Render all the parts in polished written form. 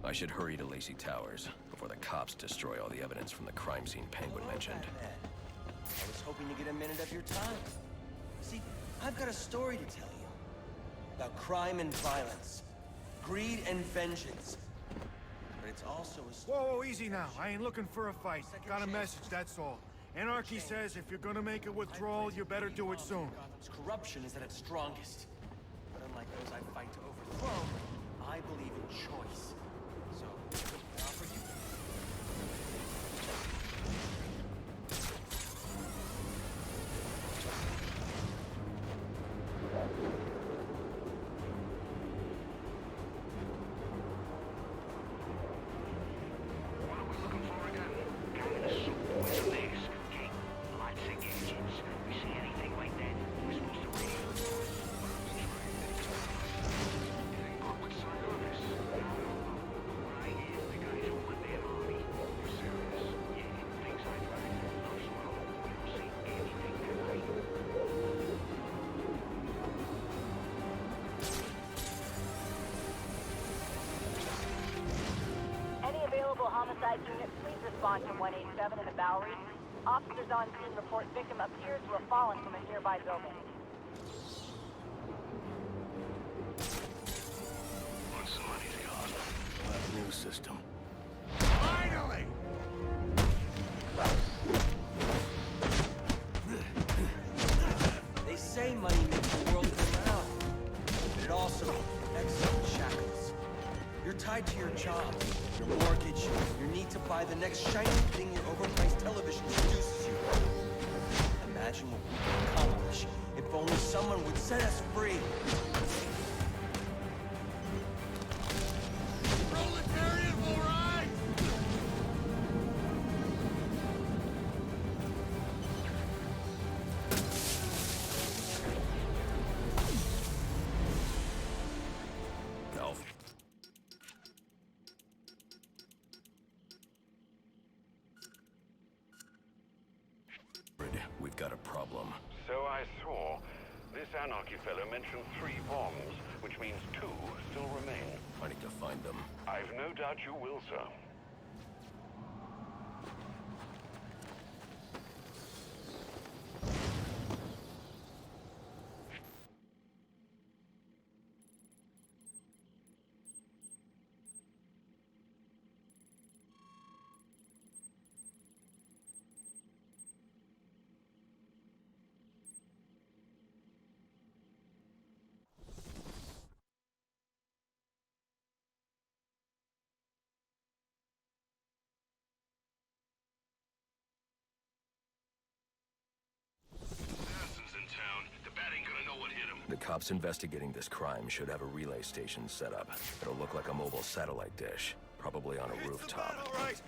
I should hurry to Lacey Towers before the cops destroy all the evidence from the crime scene Penguin mentioned. I was hoping to get a minute of your time. See, I've got a story to tell you. About crime and violence. Greed and vengeance. But it's also a story... Whoa, easy now. I ain't looking for a fight. Got a message, that's all. Anarchy says if you're gonna make a withdrawal, you better do it soon. Gotham's corruption is at its strongest. But unlike those I fight to overthrow, I believe in choice. So, I offer you... Homicide unit, please respond to 187 in the Bowery. Officers on scene report victim appears to have fallen from a nearby building. On somebody's gone. That new system. Finally! They say money makes the world go round, but it also exiled shackles. You're tied to your job, your mortgage, your need to buy the next shiny thing your overpriced television seduces you. Imagine what we could accomplish if only someone would set us free. Proletariat will rise! Elf. We've got a problem. So I saw. This Anarchy fellow mentioned 3 bombs, which means 2 still remain. I need to find them. I've no doubt you will, sir. The cops investigating this crime should have a relay station set up. It'll look like a mobile satellite dish, probably on a rooftop. All right.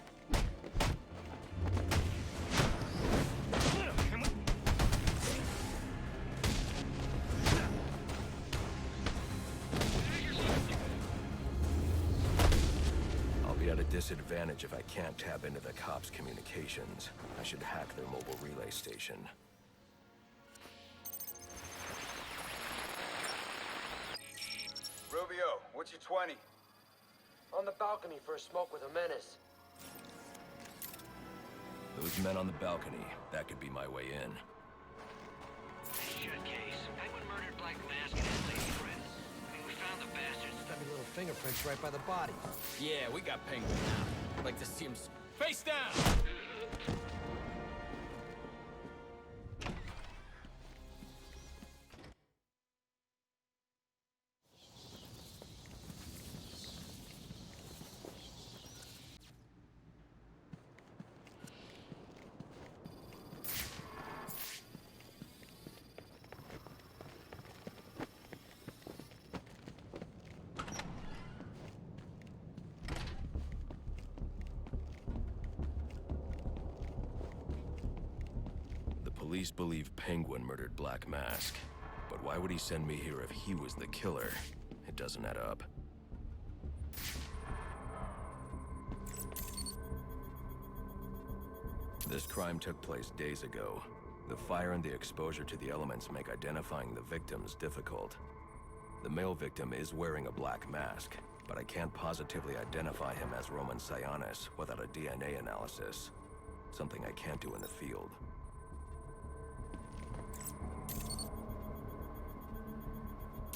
I'll be at a disadvantage if I can't tap into the cops' communications. I should hack their mobile relay station. Rubio, what's your 20? On the balcony for a smoke with a menace. Those men on the balcony, that could be my way in. Shit case. Penguin murdered Black Mask and his lady friend. I mean, we found the bastards. Stubby little fingerprints right by the body. Yeah, we got Penguin now. I'd like to see him face down! Police believe Penguin murdered Black Mask. But why would he send me here if he was the killer? It doesn't add up. This crime took place days ago. The fire and the exposure to the elements make identifying the victims difficult. The male victim is wearing a black mask. but I can't positively identify him as Roman Sionis without a DNA analysis. Something I can't do in the field.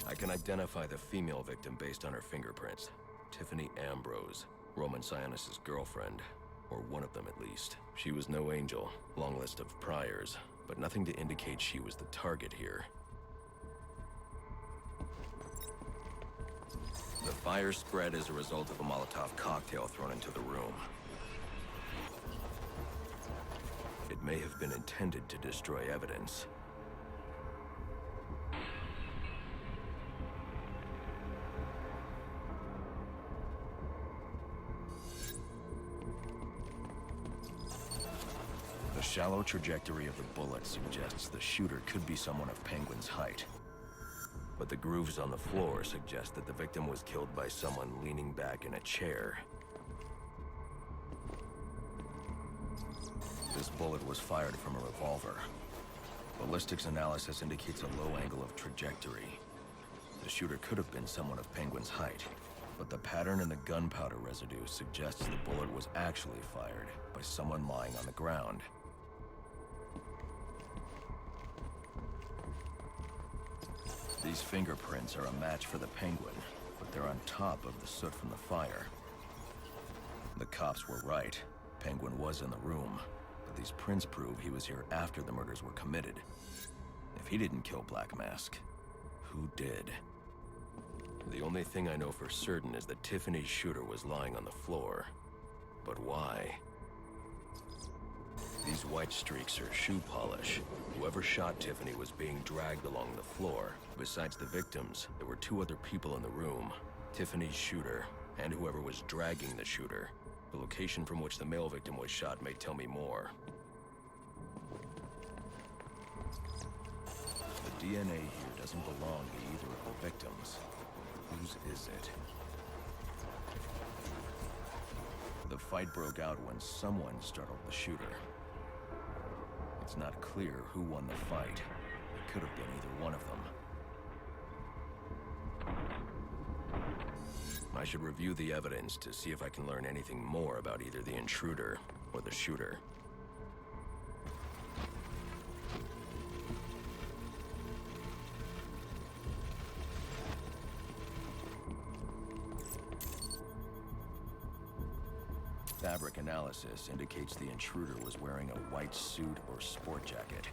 I can identify the female victim based on her fingerprints. Tiffany Ambrose, Roman Sionis' girlfriend. Or one of them at least. She was no angel, long list of priors, but nothing to indicate she was the target here. The fire spread as a result of a Molotov cocktail thrown into the room. It may have been intended to destroy evidence. The shallow trajectory of the bullet suggests the shooter could be someone of Penguin's height. But the grooves on the floor suggest that the victim was killed by someone leaning back in a chair. This bullet was fired from a revolver. Ballistics analysis indicates a low angle of trajectory. The shooter could have been someone of Penguin's height, but the pattern in the gunpowder residue suggests the bullet was actually fired by someone lying on the ground. These fingerprints are a match for the Penguin, but they're on top of the soot from the fire. The cops were right. Penguin was in the room, but these prints prove he was here after the murders were committed. If he didn't kill Black Mask, who did? The only thing I know for certain is that Tiffany's shooter was lying on the floor. But why? These white streaks are shoe polish. Whoever shot Tiffany was being dragged along the floor. Besides the victims, there were two other people in the room. Tiffany's shooter, and whoever was dragging the shooter. The location from which the male victim was shot may tell me more. The DNA here doesn't belong to either of the victims. Whose is it? The fight broke out when someone startled the shooter. It's not clear who won the fight. It could have been either one of them. I should review the evidence to see if I can learn anything more about either the intruder or the shooter. Fabric analysis indicates the intruder was wearing a white suit or sport jacket.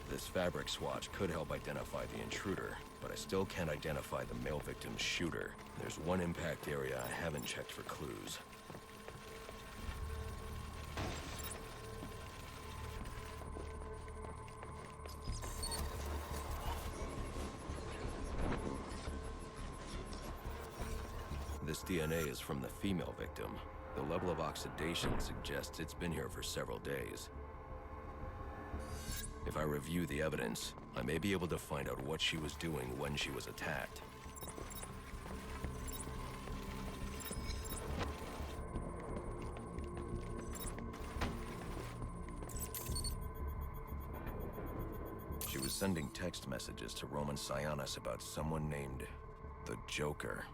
This fabric swatch could help identify the intruder, but I still can't identify the male victim's shooter. There's one impact area I haven't checked for clues. This DNA is from the female victim. The level of oxidation suggests it's been here for several days. If I review the evidence, I may be able to find out what she was doing when she was attacked. She was sending text messages to Roman Sionis about someone named the Joker.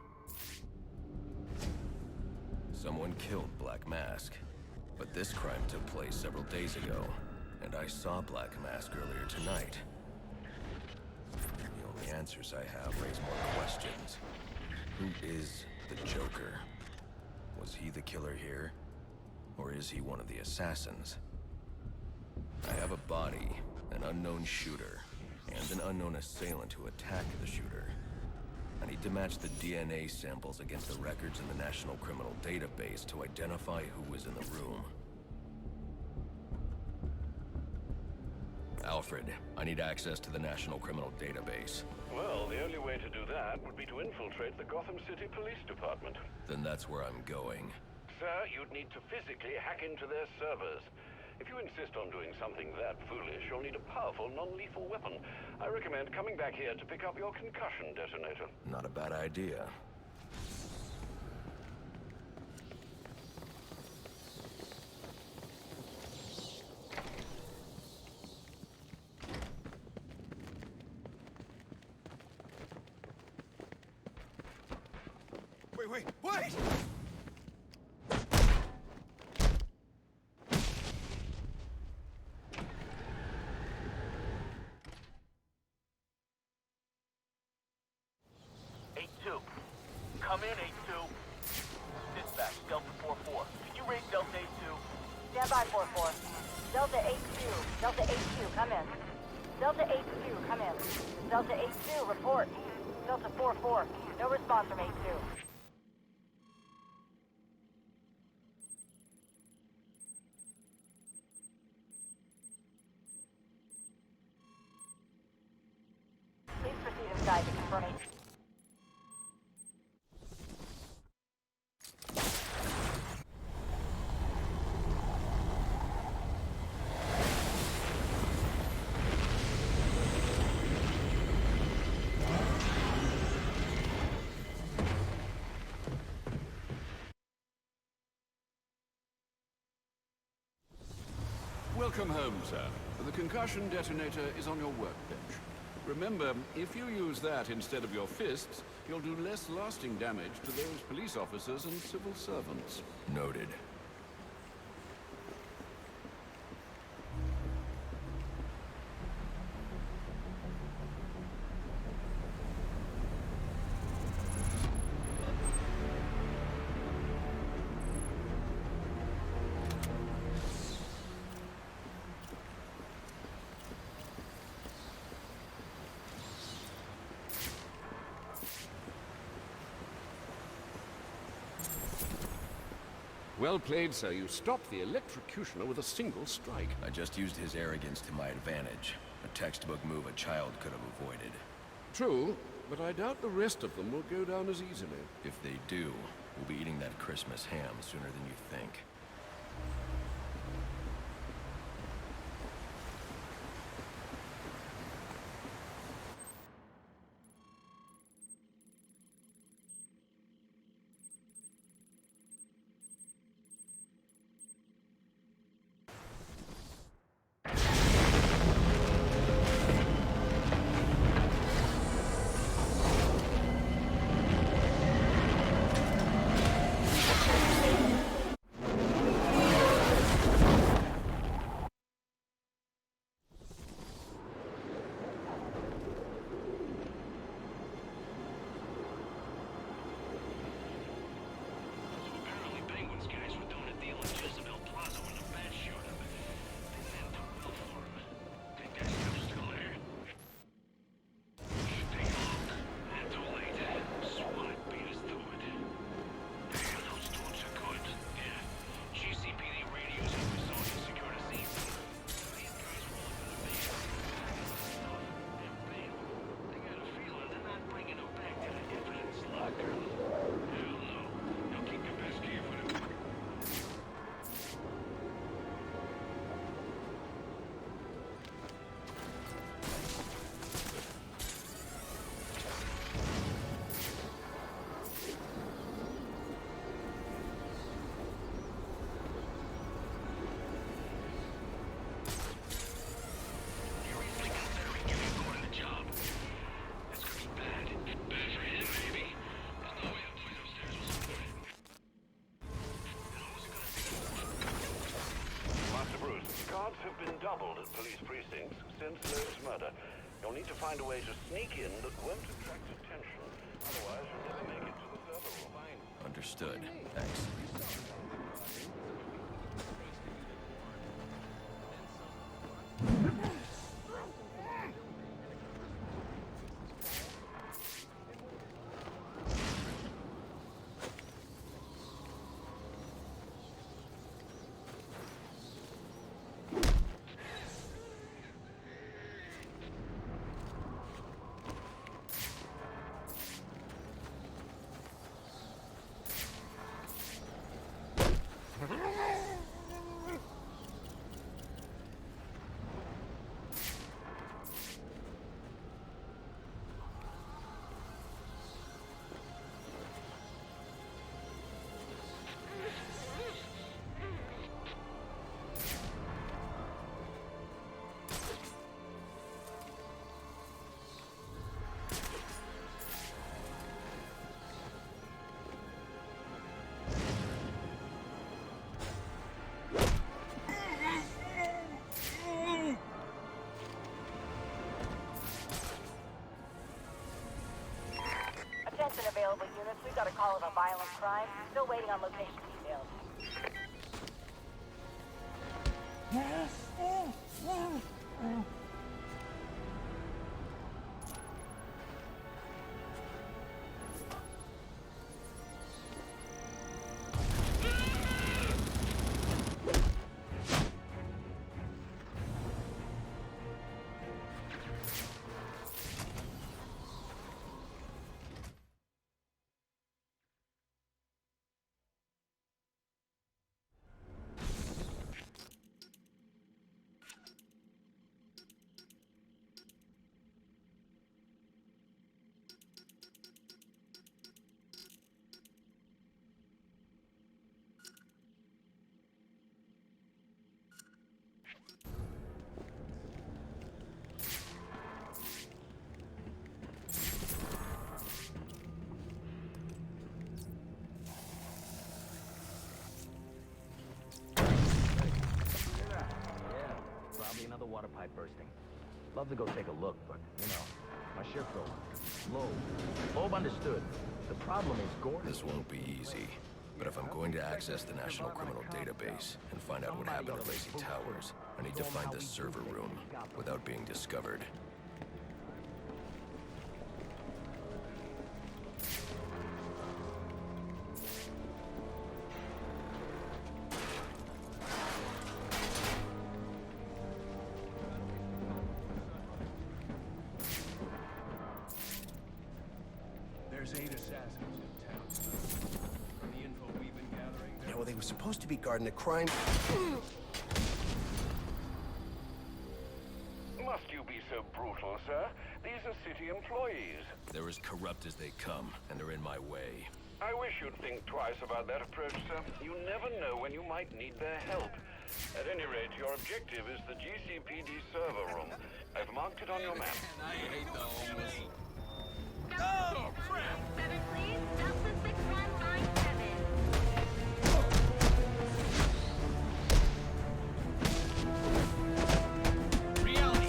Someone killed Black Mask, but this crime took place several days ago, and I saw Black Mask earlier tonight. The only answers I have raise more questions. Who is the Joker? Was he the killer here, or is he one of the assassins? I have a body, an unknown shooter, and an unknown assailant who attacked the shooter. I need to match the DNA samples against the records in the National Criminal Database to identify who was in the room. Alfred, I need access to the National Criminal Database. Well, the only way to do that would be to infiltrate the Gotham City Police Department. Then that's where I'm going. Sir, you'd need to physically hack into their servers. If you insist on doing something that foolish, you'll need a powerful, non-lethal weapon. I recommend coming back here to pick up your concussion detonator. Not a bad idea. Wait! Come in, 8-2. Dispatch, Delta 4-4. Can you raise Delta 8-2? Stand by, 4-4. Delta 8-2. Delta 8-2, come in. Delta 8-2, come in. Delta 8-2, report. Delta 4-4, no response from 8-2. Please proceed inside to confirm 8-2. Welcome home, sir. The concussion detonator is on your workbench. Remember, if you use that instead of your fists, you'll do less lasting damage to those police officers and civil servants. Noted. Well played, sir. You stopped the electrocutioner with a single strike. I just used his arrogance to my advantage. A textbook move a child could have avoided. True, but I doubt the rest of them will go down as easily. If they do, we'll be eating that Christmas ham sooner than you think. Have been doubled at police precincts since Lowe's murder. You'll need to find a way to sneak in that won't attract attention. Otherwise, you'll never make it to the server room. Understood. Thanks. available units. We've got a call of a violent crime. Still waiting on location details. Another water pipe bursting. Love to go take a look, but, you know, my shift over. Loeb understood. The problem is Gordon... This won't be easy. But if I'm going to access the National Criminal Database and find out what happened at Lacey Towers, I need to find the server room without being discovered. There's 8 assassins in town. From the info we've been gathering... Yeah, well, they were supposed to be guarding a crime... Must you be so brutal, sir? These are city employees. They're as corrupt as they come, and they're in my way. I wish you'd think twice about that approach, sir. You never know when you might need their help. At any rate, your objective is the GCPD server room. I've marked it on your map. I hate the homeless. Oh, crap! 7, please. Delta 6157. Reality.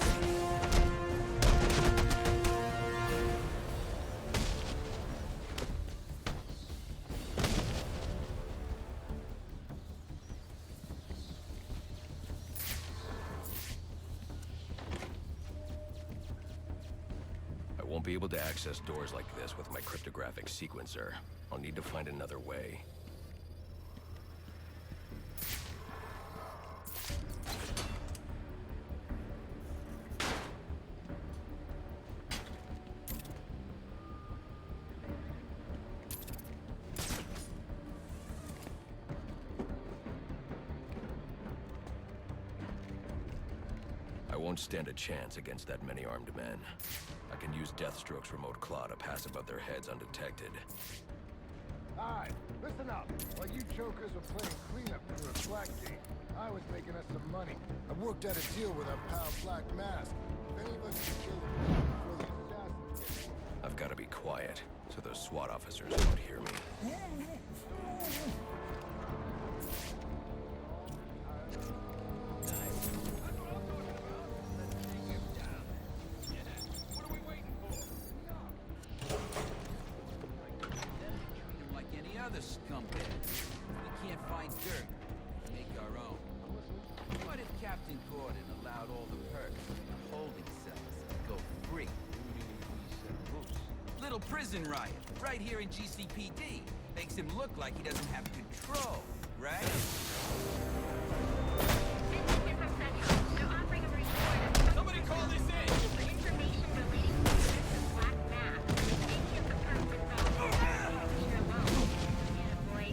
I won't be able to access doors like this with my cryptographic sequencer. I'll need to find another way. I won't stand a chance against that many armed men. I can use Deathstroke's remote claw to pass above their heads undetected. Alright, listen up. While you jokers were playing cleanup crew at Blackgate, I was making us some money. I worked out a deal with our pal Black Mask. If any of us can kill him before the assassins get him. I've got to be quiet, so those SWAT officers won't hear me. Like any other scumbag. We can't find dirt. We make our own. What if Captain Gordon allowed all the perks in the holding cells to go free? Little prison riot, right here in GCPD. Makes him look like he doesn't have control, right? This is from Central. They're offering a report. Somebody call this in! For information relating to the events of Black Mask. Many of the perks involved in alone. Yeah, boy.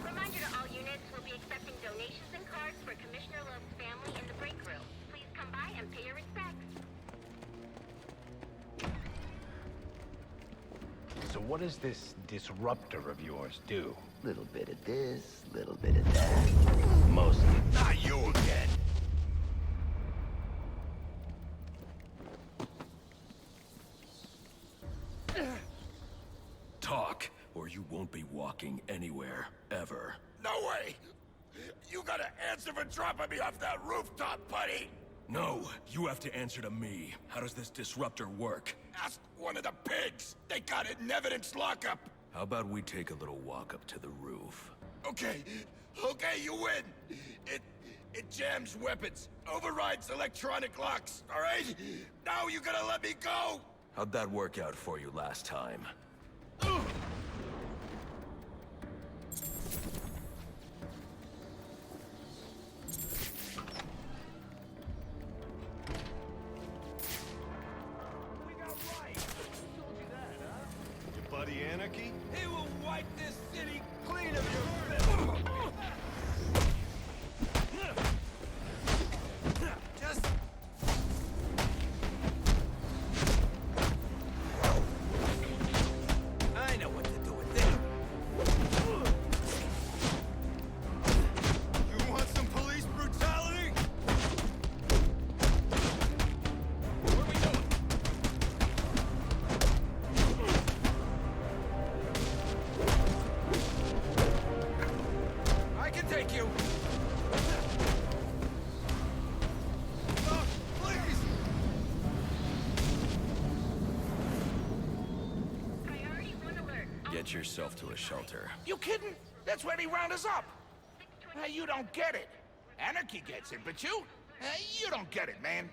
Reminder to all units, we'll be accepting donations and cards for Commissioner Love's family in the break room. Please come by and pay your respects. So what does this disruptor of yours do? Little bit of this, little bit of that. Mostly. Not you again! Talk, or you won't be walking anywhere, ever. No way! You gotta answer for dropping me off that rooftop, buddy! No, you have to answer to me. How does this disruptor work? Ask one of the pigs! They got it in evidence lockup! How about we take a little walk up to the roof? Okay, you win! It jams weapons, overrides electronic locks, alright? Now you gotta let me go! How'd that work out for you last time? Buddy Anarchy? He will wipe this city clean of your filth! Just... I know what to do with this. You want some police brutality? What are we doing? I can take you. Oh, please! Priority 1 alert. Get yourself to a shelter. You kidding? That's when he round us up. You don't get it. Anarchy gets it, but you don't get it, man.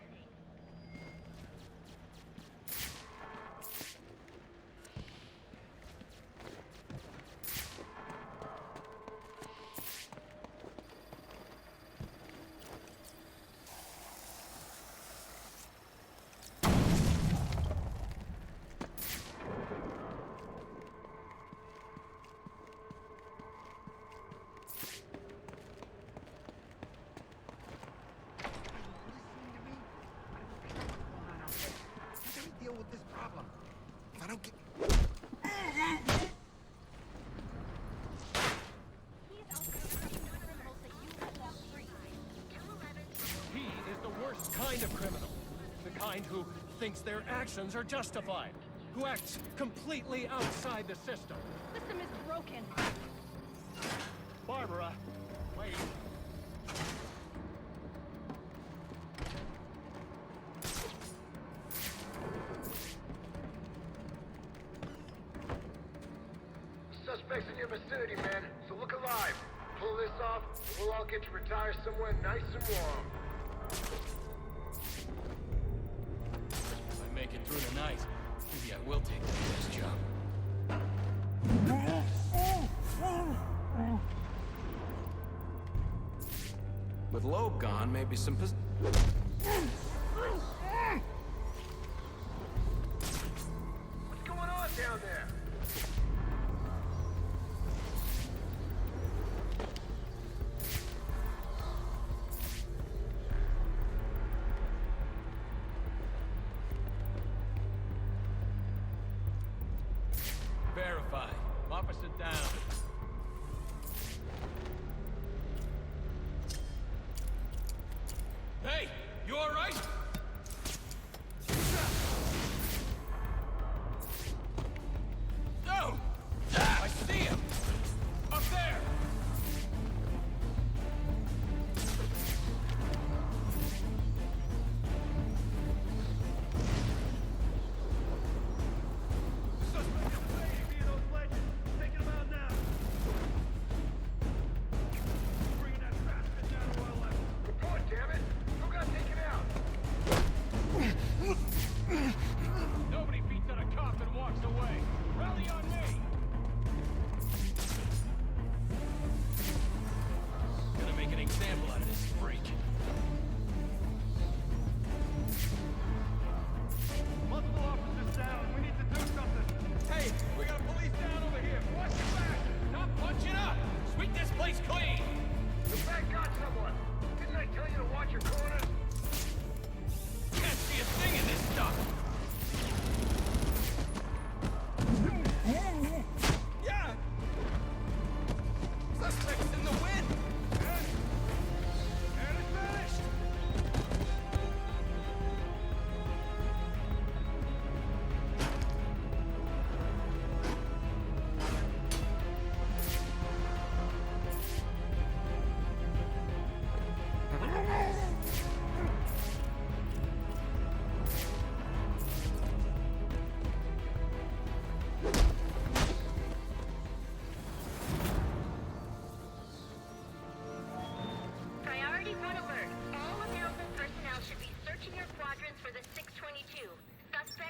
Deal with this problem. If I don't get... He is the worst kind of criminal. The kind who thinks their actions are justified. Who acts completely outside the system. System is broken. Barbara, wait. Suspects in your vicinity, man. So look alive. Pull this off, and we'll all get to retire somewhere nice and warm. If I make it through tonight, maybe I will take this job. With Loeb gone, maybe some What's going on down there? Verified. Opposite down. Hey!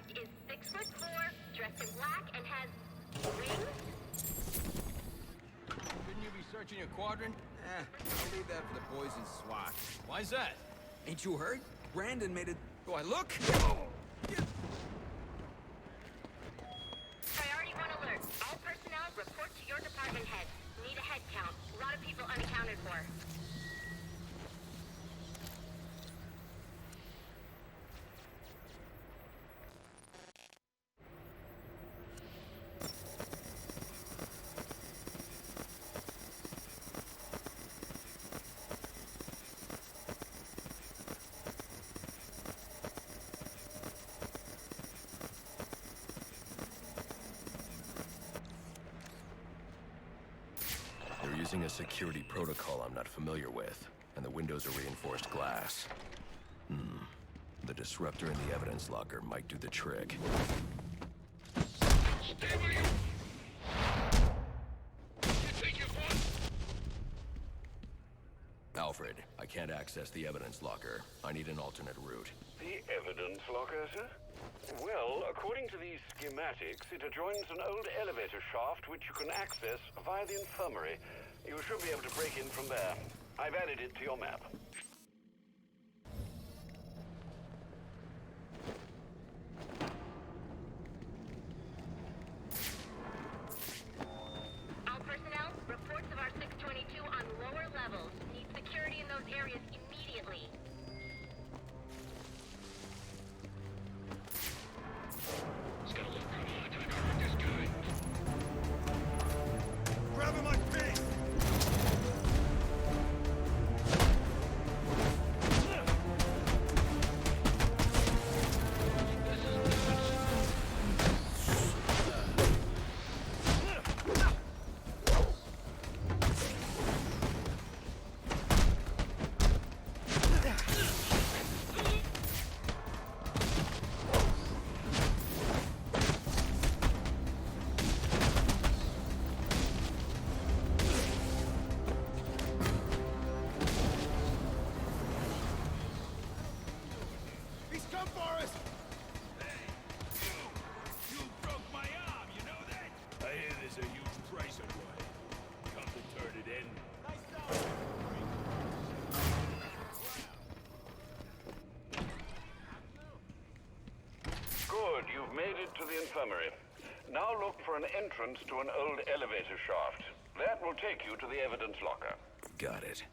suspect is 6'4", dressed in black, and has wings? Shouldn't you be searching your quadrant? I'll leave that for the boys in SWAT. Why's that? Ain't you heard? Brandon made it. Do I look? Priority 1 alert. All personnel report to your department head. Need a head count. A lot of people unaccounted for. They're using a security protocol I'm not familiar with, and the windows are reinforced glass. The disruptor in the evidence locker might do the trick. Stay where you... You think you've won? Alfred, I can't access the evidence locker. I need an alternate route. The evidence locker, sir? Well, according to these schematics, it adjoins an old elevator shaft which you can access via the infirmary. You should be able to break in from there. I've added it to your map. All personnel, reports of our 622 on lower levels. Need security in those areas immediately. It's gonna look good all the time I hurt this guy. Grab him like bait! He's come for us! You broke my arm, you know that? I hear there's a huge price on your head. Come to turn it in. Good, you've made it to the infirmary. Now look for an entrance to an old elevator shaft. That will take you to the evidence locker. Got it.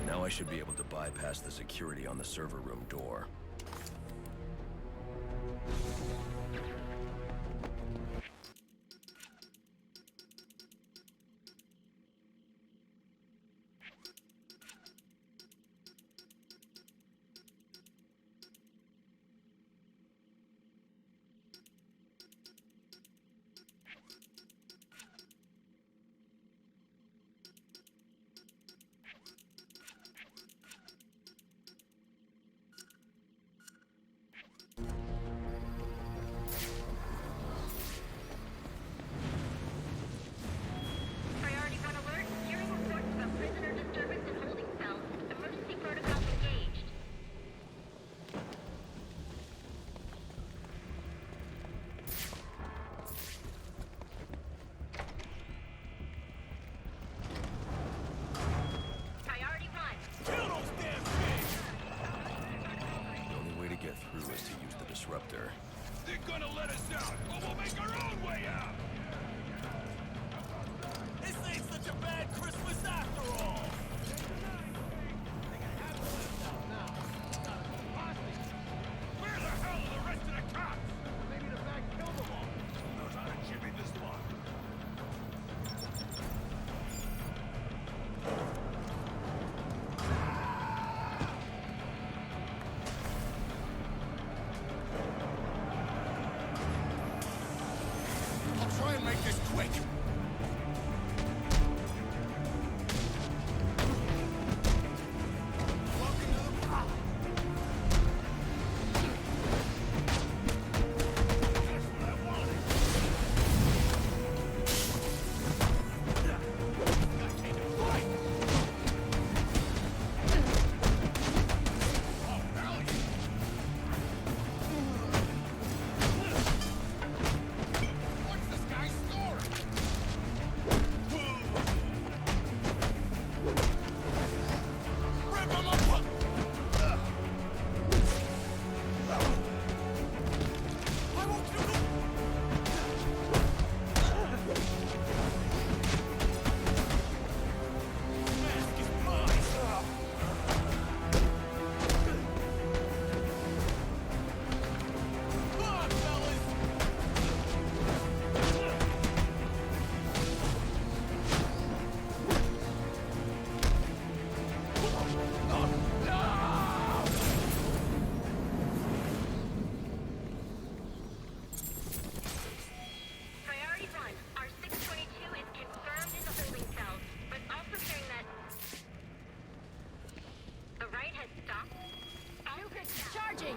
Now I should be able to bypass the security on the server room door. Priority 1 alert. Hearing reports about prisoner disturbance in holding cells. Emergency protocols engaged. Priority 1. Kill those damn pigs! The only way to get through is to use the disruptor. They're gonna let us out, or we'll make our own way out! This ain't such a bad Christmas after all!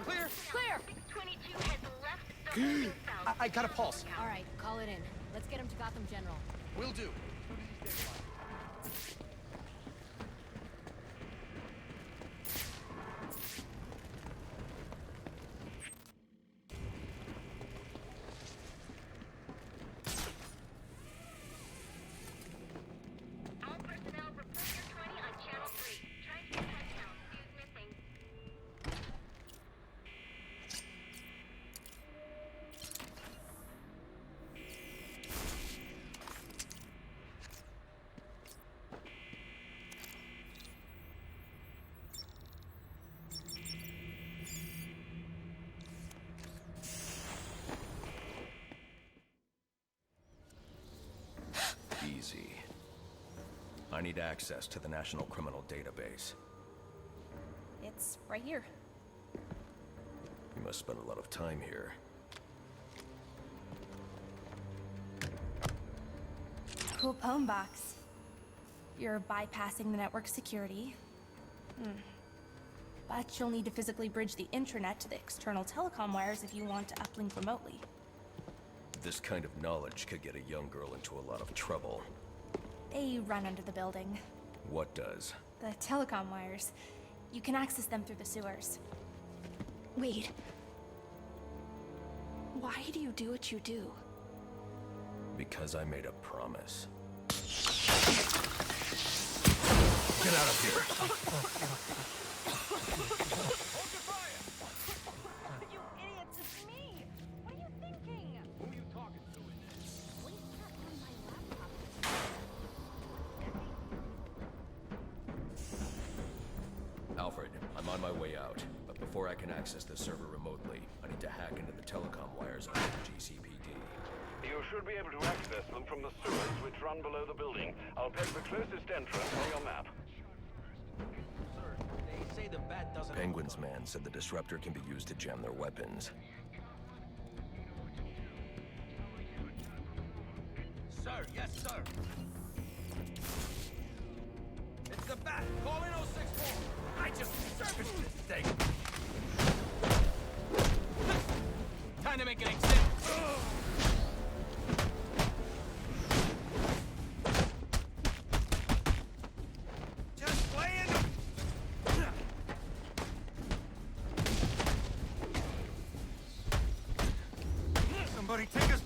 Clear? Clear! 622 has left the holding cell. I got a pulse. All right, call it in. Let's get him to Gotham General. Will do. All personnel report your 20 on Channel 3. Tri-State Hotel. Dude missing. Easy. I need access to the National Criminal Database. It's right here. You must spend a lot of time here. Cool phone box. You're bypassing the network security. But you'll need to physically bridge the intranet to the external telecom wires if you want to uplink remotely. This kind of knowledge could get a young girl into a lot of trouble. They run under the building. What does? The telecom wires. You can access them through the sewers. Wait. Why do you do what you do? Because I made a promise. Get out of here! You idiots, it's me! What are you thinking? Who are you talking to in there? What is that on my laptop? Alfred, I'm on my way out. But before I can access the server remotely, I need to hack into the telecom wires on the GCPD. You should be able to access them from the sewers which run below the building. I'll peg the closest entrance on your map. Sir, they say the bat doesn't... Penguin's man said the disruptor can be used to jam their weapons. Sir, yes, sir. It's the bat. Call in 064. I just serviced this thing. Time to make an example. Just playing. Somebody take us